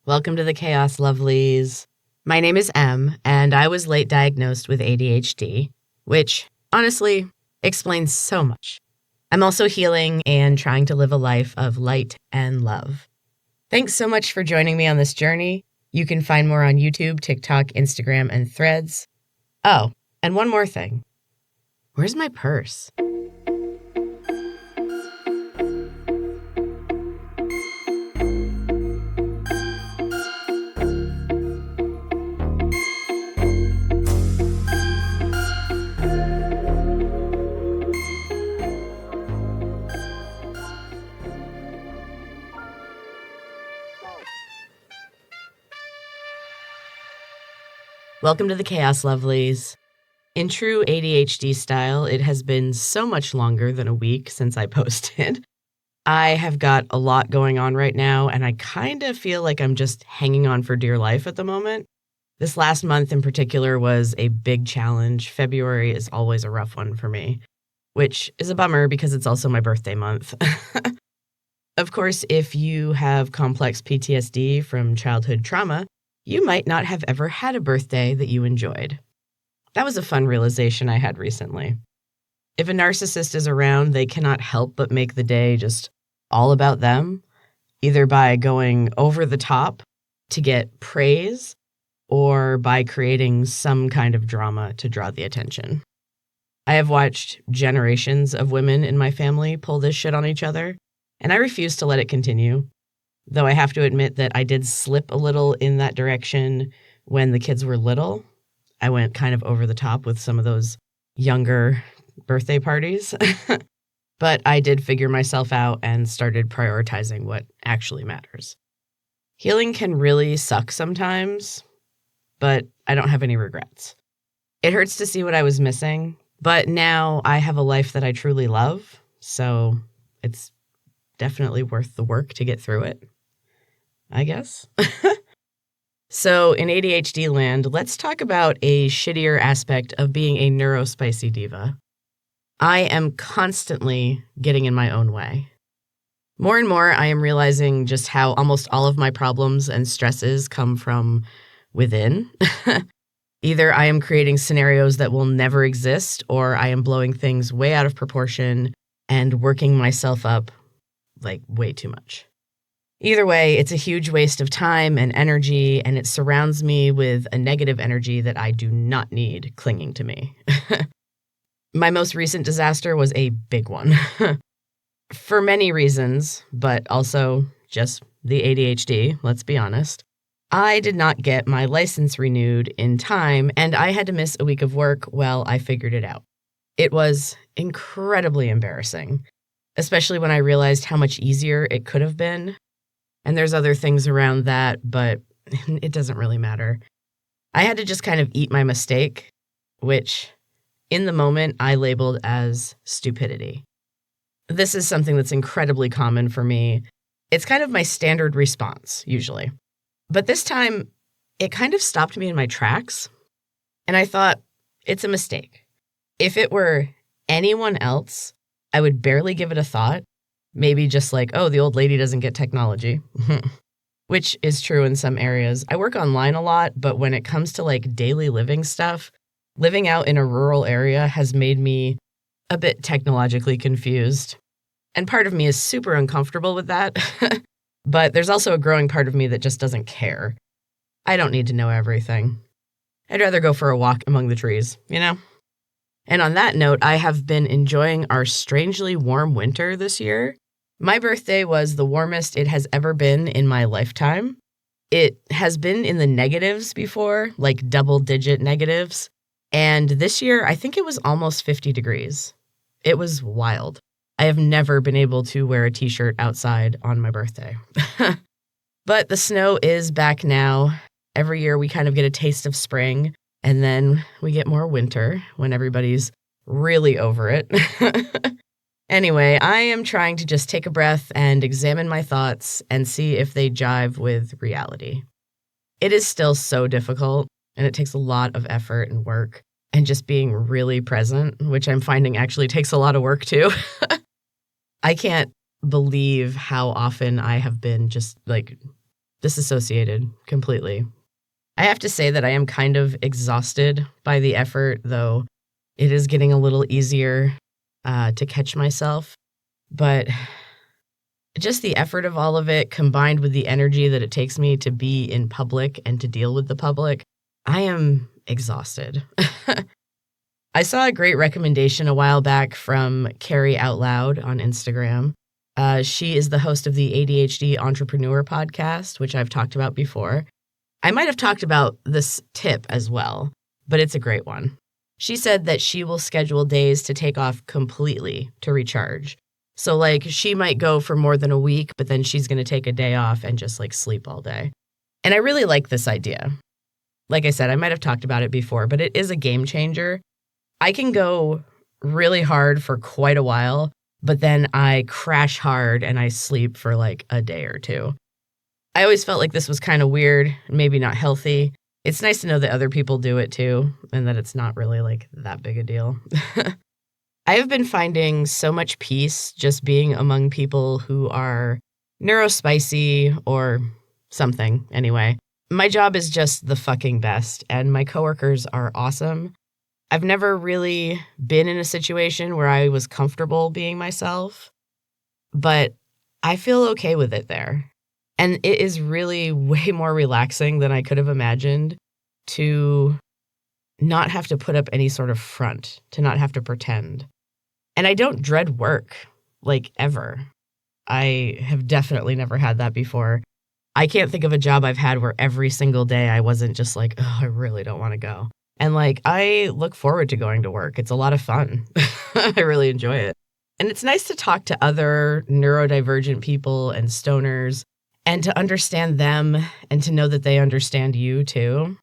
Welcome to the Chaos Lovelies. My name is Em, and I was late diagnosed with ADHD, which, honestly, explains so much. I'm also healing and trying to live a life of light and love. Thanks so much for joining me on this journey. You can find more on YouTube, TikTok, Instagram, and Threads. Oh, and one more thing. Where's my purse? Welcome to the Chaos Lovelies. In true ADHD style, it has been so much longer than a week since I posted. I have got a lot going on right now, and I kind of feel like I'm just hanging on for dear life at the moment. This last month in particular was a big challenge. February is always a rough one for me, which is a bummer because it's also my birthday month. Of course, if you have complex PTSD from childhood trauma, you might not have ever had a birthday that you enjoyed. That was a fun realization I had recently. If a narcissist is around, they cannot help but make the day just all about them, either by going over the top to get praise or by creating some kind of drama to draw the attention. I have watched generations of women in my family pull this shit on each other, and I refuse to let it continue. Though I have to admit that I did slip a little in that direction when the kids were little. I went kind of over the top with some of those younger birthday parties. But I did figure myself out and started prioritizing what actually matters. Healing can really suck sometimes, but I don't have any regrets. It hurts to see what I was missing, but now I have a life that I truly love, so it's definitely worth the work to get through it, I guess. So in ADHD land, let's talk about a shittier aspect of being a neurospicy diva. I am constantly getting in my own way. More and more, I am realizing just how almost all of my problems and stresses come from within. Either I am creating scenarios that will never exist, or I am blowing things way out of proportion and working myself up like way too much. Either way, it's a huge waste of time and energy, and it surrounds me with a negative energy that I do not need clinging to me. My most recent disaster was a big one. For many reasons, but also just the ADHD, let's be honest. I did not get my license renewed in time, and I had to miss a week of work while I figured it out. It was incredibly embarrassing, especially when I realized how much easier it could have been. And there's other things around that, but it doesn't really matter. I had to just kind of eat my mistake, which in the moment I labeled as stupidity. This is something that's incredibly common for me. It's kind of my standard response, usually. But this time, it kind of stopped me in my tracks. And I thought, it's a mistake. If it were anyone else, I would barely give it a thought. Maybe just like, oh, the old lady doesn't get technology, which is true in some areas. I work online a lot, but when it comes to like daily living stuff, living out in a rural area has made me a bit technologically confused. And part of me is super uncomfortable with that. But there's also a growing part of me that just doesn't care. I don't need to know everything. I'd rather go for a walk among the trees, you know? And on that note, I have been enjoying our strangely warm winter this year. My birthday was the warmest it has ever been in my lifetime. It has been in the negatives before, like double-digit negatives. And this year, I think it was almost 50 degrees. It was wild. I have never been able to wear a t-shirt outside on my birthday. But the snow is back now. Every year we kind of get a taste of spring. And then we get more winter when everybody's really over it. Anyway, I am trying to just take a breath and examine my thoughts and see if they jive with reality. It is still so difficult, and it takes a lot of effort and work, and just being really present, which I'm finding actually takes a lot of work too. I can't believe how often I have been just like disassociated completely. I have to say that I am kind of exhausted by the effort, though it is getting a little easier to catch myself. But just the effort of all of it combined with the energy that it takes me to be in public and to deal with the public, I am exhausted. I saw a great recommendation a while back from Carrie Out Loud on Instagram. She is the host of the ADHD Entrepreneur podcast, which I've talked about before. I might have talked about this tip as well, but it's a great one. She said that she will schedule days to take off completely to recharge. So like she might go for more than a week, but then she's going to take a day off and just like sleep all day. And I really like this idea. Like I said, I might have talked about it before, but it is a game changer. I can go really hard for quite a while, but then I crash hard and I sleep for like a day or two. I always felt like this was kind of weird, maybe not healthy. It's nice to know that other people do it too, and that it's not really like that big a deal. I have been finding so much peace just being among people who are neurospicy or something anyway. My job is just the fucking best, and my coworkers are awesome. I've never really been in a situation where I was comfortable being myself, but I feel okay with it there. And it is really way more relaxing than I could have imagined to not have to put up any sort of front, to not have to pretend. And I don't dread work, like ever. I have definitely never had that before. I can't think of a job I've had where every single day I wasn't just like, oh, I really don't want to go. And like, I look forward to going to work. It's a lot of fun. I really enjoy it. And it's nice to talk to other neurodivergent people and stoners and to understand them and to know that they understand you too.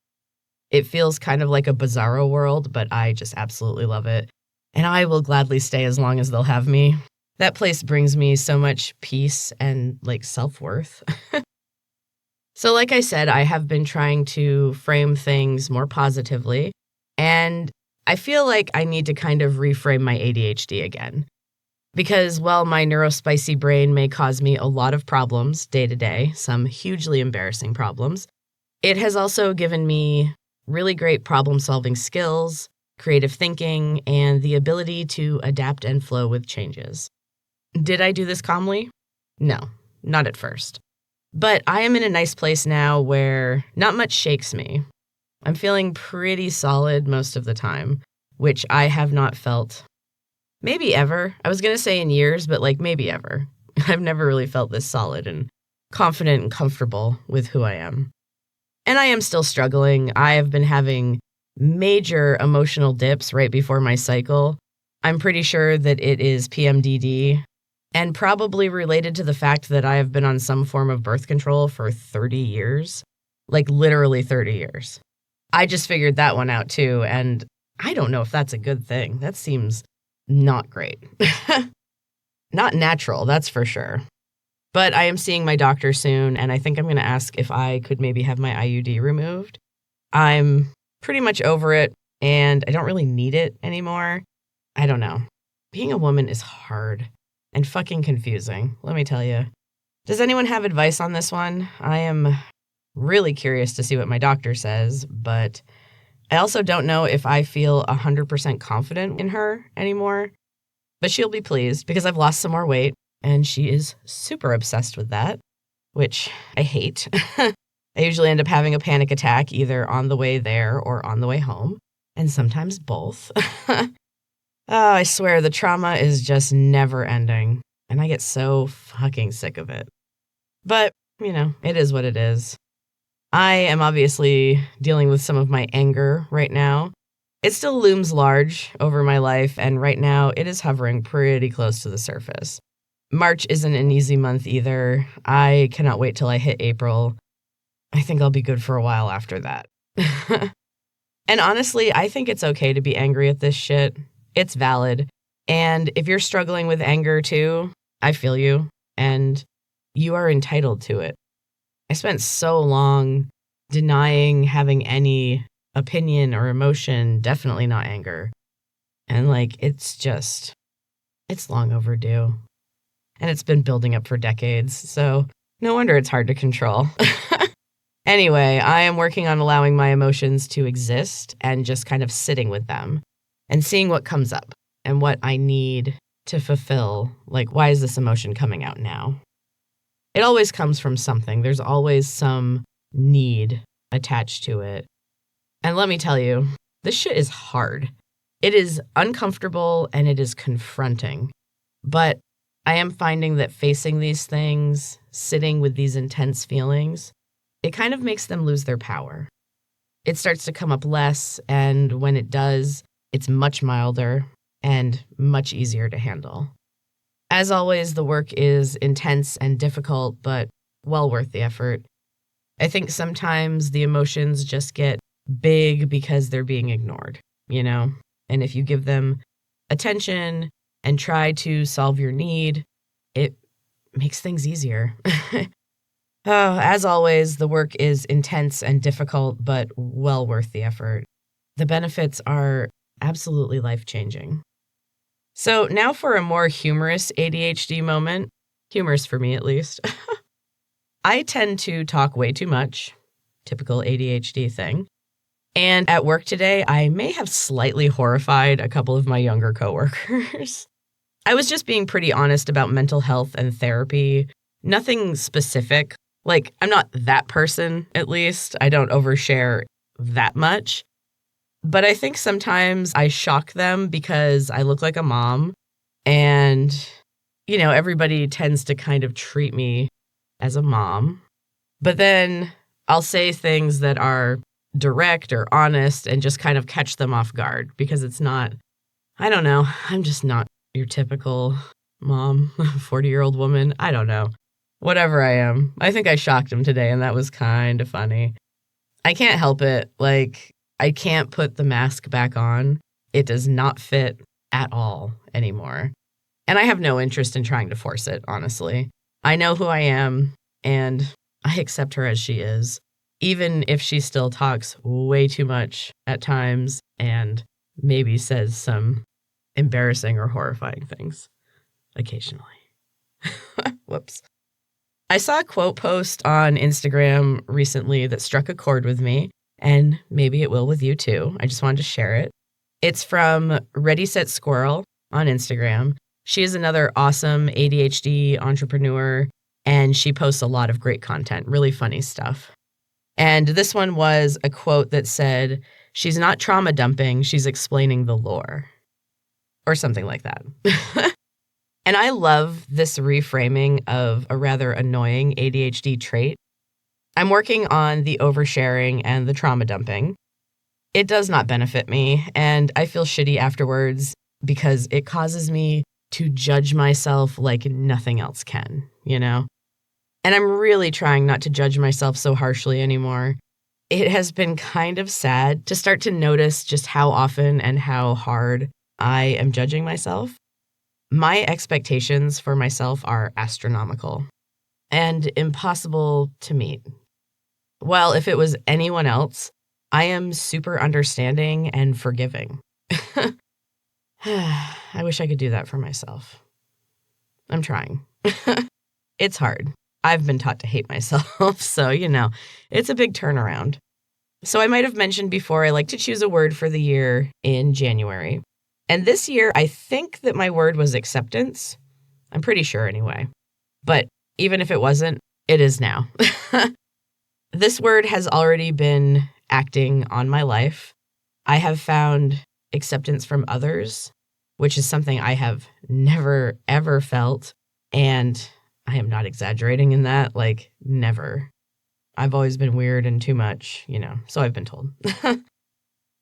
It feels kind of like a bizarro world, but I just absolutely love it. And I will gladly stay as long as they'll have me. That place brings me so much peace and like self-worth. So like I said, I have been trying to frame things more positively, and I feel like I need to kind of reframe my ADHD again. Because while my neurospicy brain may cause me a lot of problems day to day, some hugely embarrassing problems, it has also given me really great problem-solving skills, creative thinking, and the ability to adapt and flow with changes. Did I do this calmly? No, not at first. But I am in a nice place now where not much shakes me. I'm feeling pretty solid most of the time, which I have not felt maybe ever. I was going to say in years, but like maybe ever. I've never really felt this solid and confident and comfortable with who I am. And I am still struggling. I have been having major emotional dips right before my cycle. I'm pretty sure that it is PMDD and probably related to the fact that I have been on some form of birth control for 30 years, like literally 30 years. I just figured that one out too, and I don't know if that's a good thing. That seems not great. Not natural, that's for sure. But I am seeing my doctor soon, and I think I'm going to ask if I could maybe have my IUD removed. I'm pretty much over it, and I don't really need it anymore. I don't know. Being a woman is hard and fucking confusing, let me tell you. Does anyone have advice on this one? I am really curious to see what my doctor says, but I also don't know if I feel 100% confident in her anymore. But she'll be pleased because I've lost some more weight, and she is super obsessed with that, which I hate. I usually end up having a panic attack either on the way there or on the way home, and sometimes both. Oh, I swear, the trauma is just never ending, and I get so fucking sick of it. But, you know, it is what it is. I am obviously dealing with some of my anger right now. It still looms large over my life, and right now it is hovering pretty close to the surface. March isn't an easy month either. I cannot wait till I hit April. I think I'll be good for a while after that. And honestly, I think it's okay to be angry at this shit. It's valid. And if you're struggling with anger too, I feel you, and you are entitled to it. I spent so long denying having any opinion or emotion, definitely not anger. And like, it's long overdue. And it's been building up for decades. So No wonder it's hard to control. Anyway, I am working on allowing my emotions to exist and just kind of sitting with them and seeing what comes up and what I need to fulfill. Like, why is this emotion coming out now? It always comes from something. There's always some need attached to it. And let me tell you, this shit is hard. It is uncomfortable and it is confronting. But I am finding that facing these things, sitting with these intense feelings, it kind of makes them lose their power. It starts to come up less, and when it does, it's much milder and much easier to handle. As always, the work is intense and difficult, but well worth the effort. I think sometimes the emotions just get big because they're being ignored, you know? And if you give them attention and try to solve your need, it makes things easier. As always, the work is intense and difficult, but well worth the effort. The benefits are absolutely life-changing. So now for a more humorous ADHD moment, humorous for me at least. I tend to talk way too much, typical ADHD thing. And at work today, I may have slightly horrified a couple of my younger coworkers. I was just being pretty honest about mental health and therapy. Nothing specific. Like, I'm not that person, at least. I don't overshare that much. But I think sometimes I shock them because I look like a mom. And, you know, everybody tends to kind of treat me as a mom. But then I'll say things that are direct or honest and just kind of catch them off guard because it's not, I don't know, I'm just not your typical mom, 40-year-old woman. I don't know. Whatever I am. I think I shocked him today, and that was kind of funny. I can't help it. Like, I can't put the mask back on. It does not fit at all anymore. And I have no interest in trying to force it, honestly. I know who I am, and I accept her as she is, even if she still talks way too much at times and maybe says some embarrassing or horrifying things occasionally. Whoops. I saw a quote post on Instagram recently that struck a chord with me, and maybe it will with you too. I just wanted to share it. It's from Ready, Set, Squirrel on Instagram. She is another awesome ADHD entrepreneur, and she posts a lot of great content, really funny stuff. And this one was a quote that said, "She's not trauma dumping, she's explaining the lore," or something like that. And I love this reframing of a rather annoying ADHD trait. I'm working on the oversharing and the trauma dumping. It does not benefit me, and I feel shitty afterwards because it causes me to judge myself like nothing else can, you know? And I'm really trying not to judge myself so harshly anymore. It has been kind of sad to start to notice just how often and how hard I am judging myself. My expectations for myself are astronomical and impossible to meet. Well, if it was anyone else, I am super understanding and forgiving. I wish I could do that for myself. I'm trying. It's hard. I've been taught to hate myself, so, you know, it's a big turnaround. So I might have mentioned before I like to choose a word for the year in January. And this year, I think that my word was acceptance. I'm pretty sure anyway. But even if it wasn't, it is now. This word has already been acting on my life. I have found acceptance from others, which is something I have never, ever felt. And I am not exaggerating in that, like, never. I've always been weird and too much, you know, so I've been told.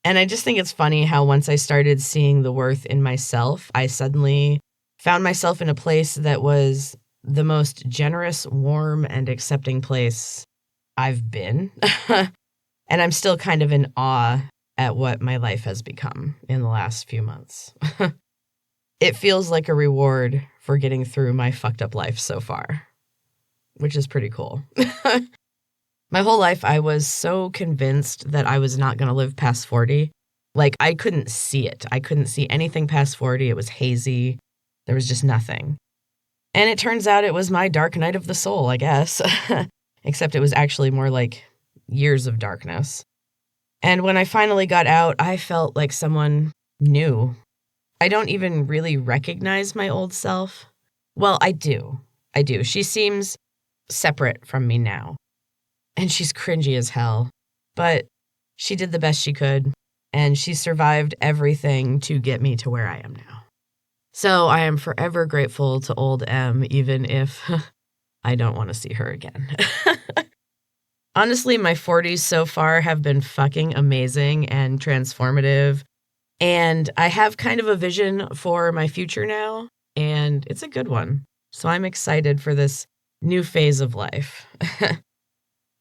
And I just think it's funny how once I started seeing the worth in myself, I suddenly found myself in a place that was the most generous, warm, and accepting place I've been. And I'm still kind of in awe at what my life has become in the last few months. It feels like a reward for getting through my fucked up life so far, which is pretty cool. My whole life, I was so convinced that I was not going to live past 40. Like, I couldn't see it. I couldn't see anything past 40. It was hazy. There was just nothing. And it turns out it was my dark night of the soul, I guess. Except it was actually more like years of darkness. And when I finally got out, I felt like someone new. I don't even really recognize my old self. Well, I do. I do. She seems separate from me now. And she's cringy as hell. But she did the best she could, and she survived everything to get me to where I am now. So I am forever grateful to old M, even if I don't want to see her again. Honestly, my 40s so far have been fucking amazing and transformative. And I have kind of a vision for my future now, and it's a good one. So I'm excited for this new phase of life.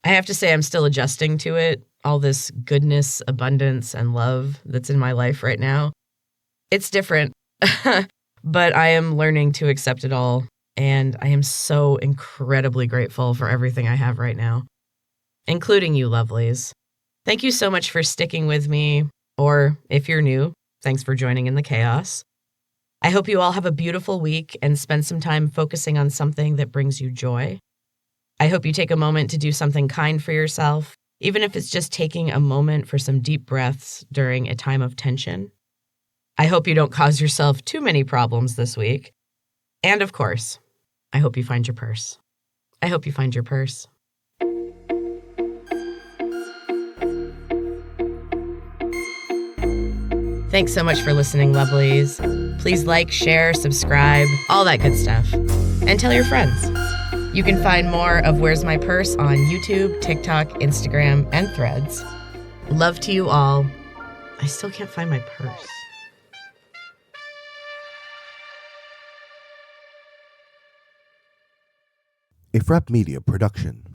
I have to say, I'm still adjusting to it, all this goodness, abundance, and love that's in my life right now. It's different, but I am learning to accept it all, and I am so incredibly grateful for everything I have right now, including you, lovelies. Thank you so much for sticking with me, or if you're new, thanks for joining in the chaos. I hope you all have a beautiful week and spend some time focusing on something that brings you joy. I hope you take a moment to do something kind for yourself, even if it's just taking a moment for some deep breaths during a time of tension. I hope you don't cause yourself too many problems this week. And of course, I hope you find your purse. I hope you find your purse. Thanks so much for listening, lovelies. Please like, share, subscribe, all that good stuff. And tell your friends. You can find more of Where's My Purse on YouTube, TikTok, Instagram, and Threads. Love to you all. I still can't find my purse. A Frap Media production.